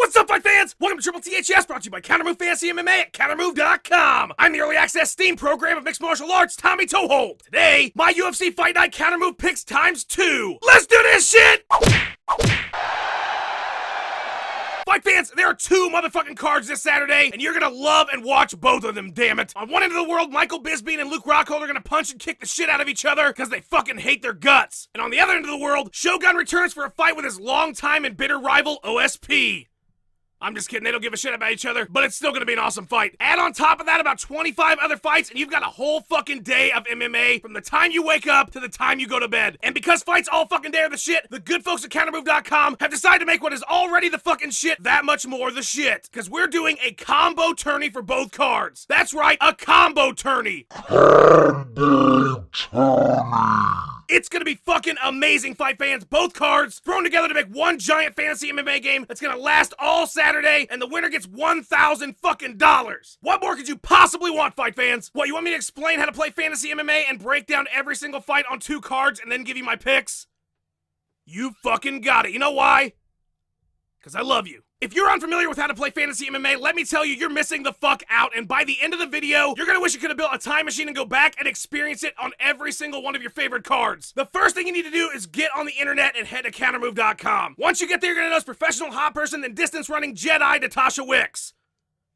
What's up, fight fans? Welcome to Triple THS, brought to you by Countermove Fantasy MMA at countermove.com. I'm the early access Steam program of mixed martial arts, Tommy Toehold. Today, my UFC Fight Night Countermove picks ×2. Let's do this shit! Fight fans, there are 2 motherfucking cards this Saturday, and you're gonna love and watch both of them, damn it. On one end of the world, Michael Bisping and Luke Rockhold are gonna punch and kick the shit out of each other because they fucking hate their guts. And on the other end of the world, Shogun returns for a fight with his longtime and bitter rival, OSP. I'm just kidding, they don't give a shit about each other, but it's still gonna be an awesome fight. Add on top of that about 25 other fights, and you've got a whole fucking day of MMA from the time you wake up to the time you go to bed. And because fights all fucking day are the shit, the good folks at countermove.com have decided to make what is already the fucking shit that much more the shit. Because we're doing a combo tourney for both cards. That's right, a combo tourney. Combo tourney. It's gonna be fucking amazing, fight fans. Both cards thrown together to make one giant fantasy MMA game that's gonna last all Saturday, and the winner gets $1,000 fucking dollars. What more could you possibly want, fight fans? What, you want me to explain how to play fantasy MMA and break down every single fight on 2 cards and then give you my picks? You fucking got it. You know why? Because I love you. If you're unfamiliar with how to play fantasy MMA, let me tell you, you're missing the fuck out, and by the end of the video, you're gonna wish you could have built a time machine and go back and experience it on every single one of your favorite cards. The first thing you need to do is get on the internet and head to countermove.com. Once you get there, you're gonna notice professional hot person and distance running Jedi Natasha Wicks.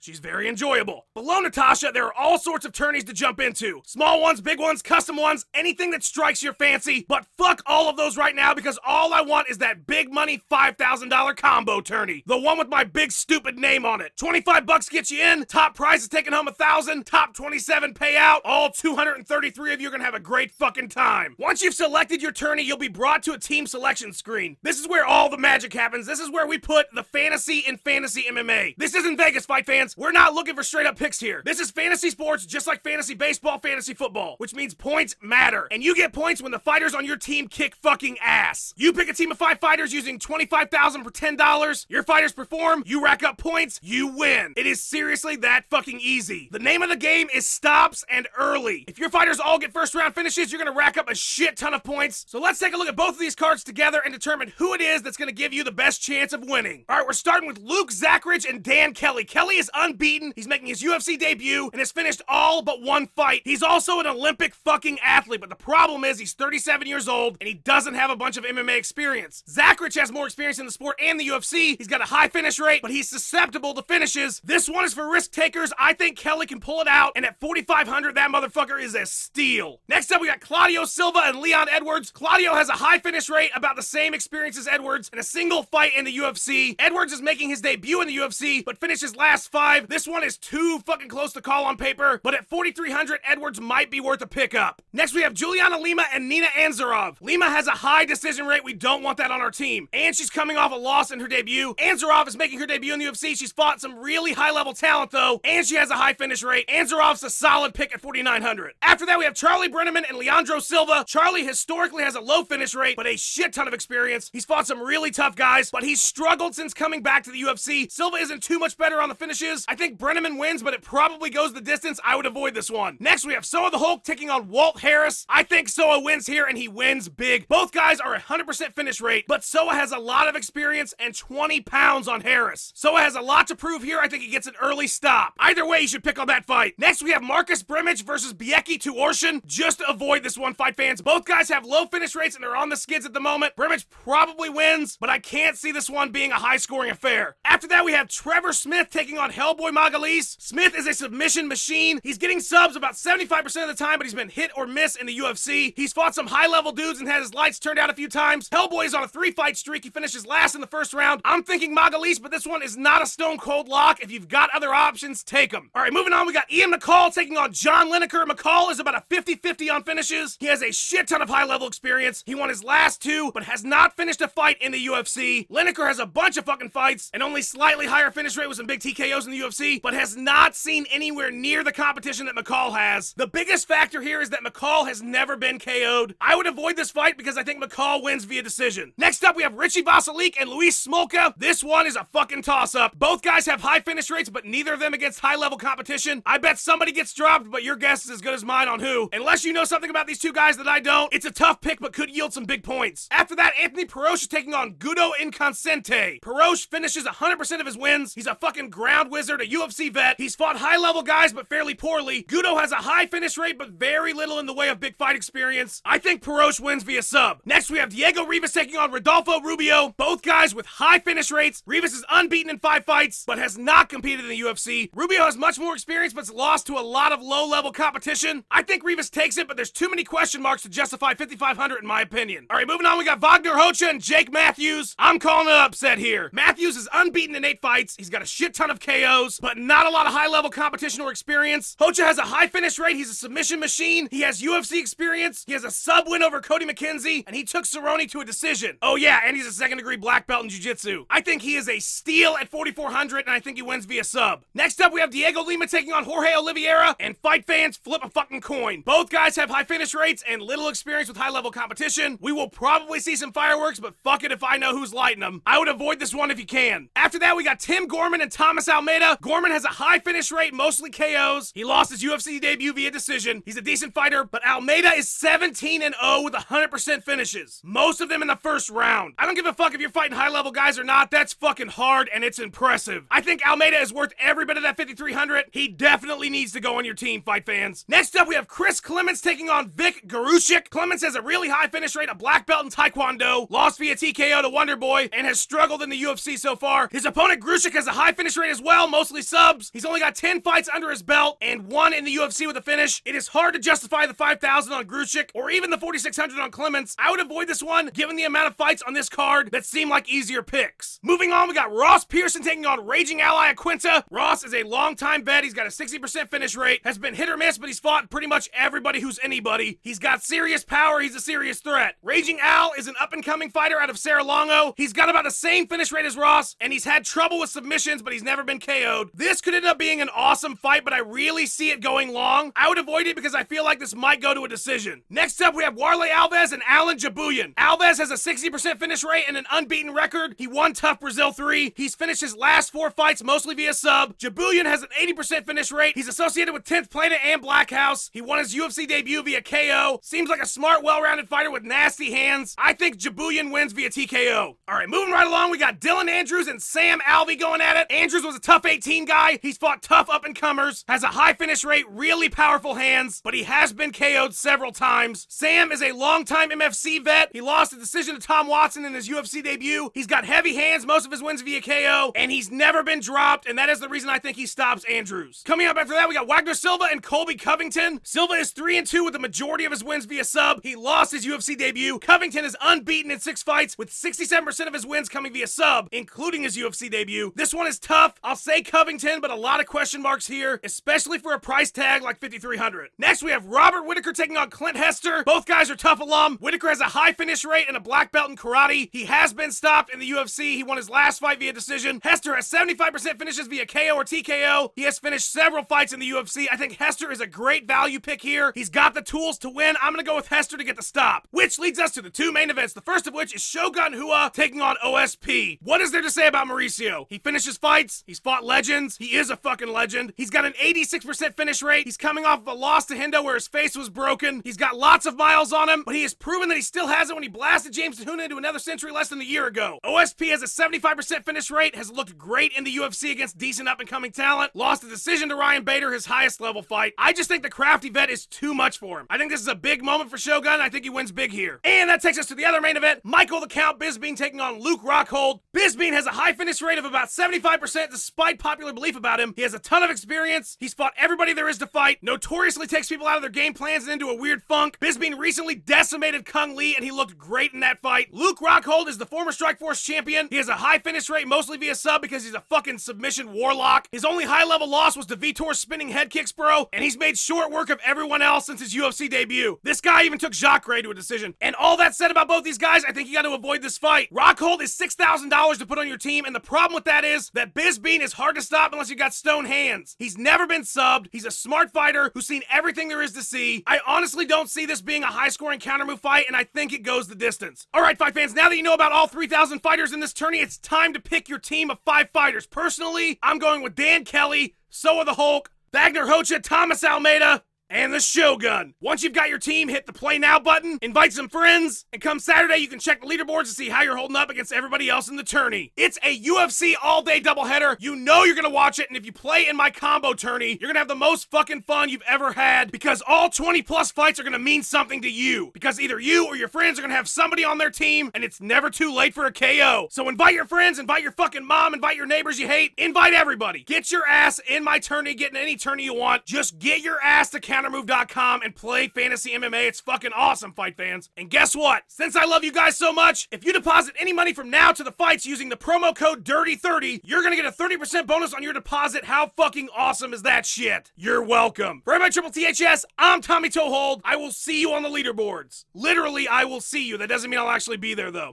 She's very enjoyable. Below Natasha, there are all sorts of tourneys to jump into. Small ones, big ones, custom ones, anything that strikes your fancy. But fuck all of those right now, because all I want is that big money $5,000 combo tourney. The one with my big stupid name on it. 25 bucks gets you in, top prize is taking home $1,000, top 27 payout. All 233 of you are gonna have a great fucking time. Once you've selected your tourney, you'll be brought to a team selection screen. This is where all the magic happens. This is where we put the fantasy in fantasy MMA. This isn't Vegas, fight fans. We're not looking for straight up picks here. This is fantasy sports, just like fantasy baseball, fantasy football, which means points matter. And you get points when the fighters on your team kick fucking ass. You pick a team of 5 fighters using $25,000 for $10. Your fighters perform, you rack up points, you win. It is seriously that fucking easy. The name of the game is stops and early. If your fighters all get first round finishes, you're gonna rack up a shit ton of points. So let's take a look at both of these cards together and determine who it is that's gonna give you the best chance of winning. All right, we're starting with Luke Zackridge and Dan Kelly. Kelly is unbeaten. He's making his UFC debut and has finished all but 1 fight. He's also an Olympic fucking athlete, but the problem is he's 37 years old and he doesn't have a bunch of MMA experience. Zackridge has more experience in the sport and the UFC. He's got a high finish rate, but he's susceptible to finishes. This one is for risk takers. I think Kelly can pull it out, and at 4,500, that motherfucker is a steal. Next up, we got Claudio Silva and Leon Edwards. Claudio has a high finish rate, about the same experience as Edwards, and a single fight in the UFC. Edwards is making his debut in the UFC, but finished his last 5. This one is too fucking close to call on paper, but at 4,300, Edwards might be worth a pickup. Next, we have Juliana Lima and Nina Anzarov. Lima has a high decision rate. We don't want that on our team. And she's coming off a loss in her debut. Anzarov is making her debut in the UFC. She's fought some really high-level talent, though, and she has a high finish rate. Anzarov's a solid pick at 4,900. After that, we have Charlie Brenneman and Leandro Silva. Charlie historically has a low finish rate, but a shit ton of experience. He's fought some really tough guys, but he's struggled since coming back to the UFC. Silva isn't too much better on the finishes. I think Brenneman wins, but it probably goes the distance. I would avoid this one. Next, we have Soa the Hulk taking on Walt Harris. I think Soa wins here, and he wins big. Both guys are 100% finish rate, but Soa has a lot of experience and 20 pounds on Harris. Soa has a lot to prove here. I think he gets an early stop. Either way, you should pick on that fight. Next, we have Marcus Brimage versus Bieki Tuorshin. Just avoid this one, fight fans. Both guys have low finish rates, and they're on the skids at the moment. Brimage probably wins, but I can't see this one being a high-scoring affair. After that, we have Trevor Smith taking on Hellboy Magalhães. Smith is a submission machine. He's getting subs about 75% of the time, but he's been hit or miss in the UFC. He's fought some high-level dudes and had his lights turned out a few times. Hellboy is on a 3-fight streak. He finishes last in the first round. I'm thinking Magalhães, but this one is not a stone-cold lock. If you've got other options, take them. All right, moving on, we got Ian McCall taking on John Lineker. McCall is about a 50-50 on finishes. He has a shit ton of high-level experience. He won his last 2, but has not finished a fight in the UFC. Lineker has a bunch of fucking fights and only slightly higher finish rate with some big TKOs in the in the UFC, but has not seen anywhere near the competition that McCall has. The biggest factor here is that McCall has never been KO'd. I would avoid this fight because I think McCall wins via decision. Next up, we have Richie Vasilic and Luis Smolka. This one is a fucking toss-up. Both guys have high finish rates, but neither of them against high-level competition. I bet somebody gets dropped, but your guess is as good as mine on who. Unless you know something about these two guys that I don't, it's a tough pick, but could yield some big points. After that, Anthony Preux is taking on Gudo Inconsciente. Preux finishes 100% of his wins. He's a fucking ground wizard, a UFC vet. He's fought high-level guys, but fairly poorly. Gudo has a high finish rate, but very little in the way of big fight experience. I think Preux wins via sub. Next, we have Diego Rivas taking on Rodolfo Rubio. Both guys with high finish rates. Rivas is unbeaten in 5 fights, but has not competed in the UFC. Rubio has much more experience, but's lost to a lot of low-level competition. I think Rivas takes it, but there's too many question marks to justify 5,500 in my opinion. All right, moving on, we got Wagner Hocha and Jake Matthews. I'm calling an upset here. Matthews is unbeaten in 8 fights. He's got a shit ton of KOs, but not a lot of high-level competition or experience. Hocha has a high finish rate. He's a submission machine. He has UFC experience. He has a sub win over Cody McKenzie, and he took Cerrone to a decision. Oh yeah, and he's a second-degree black belt in jiu-jitsu. I think he is a steal at 4,400, and I think he wins via sub. Next up, we have Diego Lima taking on Jorge Oliveira, and fight fans, flip a fucking coin. Both guys have high finish rates and little experience with high-level competition. We will probably see some fireworks, but fuck it if I know who's lighting them. I would avoid this one if you can. After that, we got Tim Gorman and Thomas Almeida. Gorman has a high finish rate, mostly KOs. He lost his UFC debut via decision. He's a decent fighter, but Almeida is 17-0 with 100% finishes. Most of them in the first round. I don't give a fuck if you're fighting high-level guys or not. That's fucking hard, and it's impressive. I think Almeida is worth every bit of that 5,300. He definitely needs to go on your team, fight fans. Next up, we have Chris Clements taking on Vic Garushik. Clements has a really high finish rate, a black belt in Taekwondo, lost via TKO to Wonder Boy, and has struggled in the UFC so far. His opponent Garushik has a high finish rate as well, mostly subs. He's only got 10 fights under his belt and 1 in the UFC with a finish. It is hard to justify the 5,000 on Garushik or even the 4,600 on Clements. I would avoid this one given the amount of fights on this card that seem like easier picks. Moving on, we got Ross Pearson taking on Raging Ally Aquinta. Ross is a long-time vet. He's got a 60% finish rate, has been hit or miss, but he's fought pretty much everybody who's anybody. He's got serious power. He's a serious threat. Raging Al is an up-and-coming fighter out of Serra-Longo. He's got about the same finish rate as Ross, and he's had trouble with submissions, but he's never been KO'd. This could end up being an awesome fight, but I really see it going long. I would avoid it because I feel like this might go to a decision. Next up, we have Warley Alves and Alan Jabuyan. Alves has a 60% finish rate and an unbeaten record. He won Tough Brazil 3. He's finished his last 4 fights mostly via sub. Jabuyan has an 80% finish rate. He's associated with 10th Planet and Black House. He won his UFC debut via KO. Seems like a smart, well-rounded fighter with nasty hands. I think Jabuyan wins via TKO. Alright, moving right along, we got Dylan Andrews and Sam Alvey going at it. Andrews was a tough 18 guy. He's fought tough up-and-comers, has a high finish rate, really powerful hands, but he has been KO'd several times. Sam is a longtime MFC vet. He lost a decision to Tom Watson in his UFC debut. He's got heavy hands, most of his wins via KO, and he's never been dropped, and that is the reason I think he stops Andrews. Coming up after that, we got Wagner Silva and Colby Covington. Silva is 3-2 with the majority of his wins via sub. He lost his UFC debut. Covington is unbeaten in 6 fights, with 67% of his wins coming via sub, including his UFC debut. This one is tough. I'll say Covington, but a lot of question marks here, especially for a price tag like 5,300. Next, we have Robert Whitaker taking on Clint Hester. Both guys are tough alum. Whitaker has a high finish rate and a black belt in karate. He has been stopped in the UFC. He won his last fight via decision. Hester has 75% finishes via KO or TKO. He has finished several fights in the UFC. I think Hester is a great value pick here. He's got the tools to win. I'm gonna go with Hester to get the stop. Which leads us to the 2 main events. The first of which is Shogun Rua taking on OSP. What is there to say about Mauricio? He finishes fights. He's fought legends. He is a fucking legend. He's got an 86% finish rate. He's coming off of a loss to Hendo where his face was broken. He's got lots of miles on him, but he has proven that he still has it when he blasted James Tahuna into another century less than a year ago. OSP has a 75% finish rate, has looked great in the UFC against decent up-and-coming talent, lost a decision to Ryan Bader, his highest level fight. I just think the crafty vet is too much for him. I think this is a big moment for Shogun. I think he wins big here. And that takes us to the other main event, Michael the Count Bisping taking on Luke Rockhold. Bisping has a high finish rate of about 75% despite popular belief about him. He has a ton of experience. He's fought everybody there is to fight, notoriously takes people out of their game plans and into a weird funk. Bisping recently decimated Kung Lee and he looked great in that fight. Luke Rockhold is the former Strikeforce champion. He has a high finish rate mostly via sub because he's a fucking submission warlock. His only high level loss was to Vitor's spinning head kicks, bro, and he's made short work of everyone else since his UFC debut. This guy even took Jacare to a decision. And all that said about both these guys, I think you got to avoid this fight. Rockhold is $6,000 to put on your team, and the problem with that is that Bisping is hard hard to stop unless you got stone hands. He's never been subbed. He's a smart fighter who's seen everything there is to see. I honestly don't see this being a high-scoring counter-move fight, and I think it goes the distance. Alright, fight fans, now that you know about all 3,000 fighters in this tourney, it's time to pick your team of 5 fighters. Personally, I'm going with Dan Kelly, Soa the Hulk, Wagner Hocha, Thomas Almeida, and the Shogun. Once you've got your team, hit the play now button, invite some friends, and come Saturday you can check the leaderboards to see how you're holding up against everybody else in the tourney. It's a UFC all-day doubleheader. You know you're gonna watch it, and if you play in my combo tourney, you're gonna have the most fucking fun you've ever had, because all 20 plus fights are gonna mean something to you, because either you or your friends are gonna have somebody on their team, and it's never too late for a KO. So invite your friends, invite your fucking mom, invite your neighbors you hate, invite everybody. Get your ass in my tourney, get in any tourney you want. Just get your ass to countermove.com and play fantasy MMA. It's fucking awesome, fight fans. And guess what? Since I love you guys so much, if you deposit any money from now to the fights using the promo code DIRTY30, you're gonna get a 30% bonus on your deposit. How fucking awesome is that shit? You're welcome. For everybody Triple THS, I'm Tommy Toehold. I will see you on the leaderboards. Literally, I will see you. That doesn't mean I'll actually be there, though.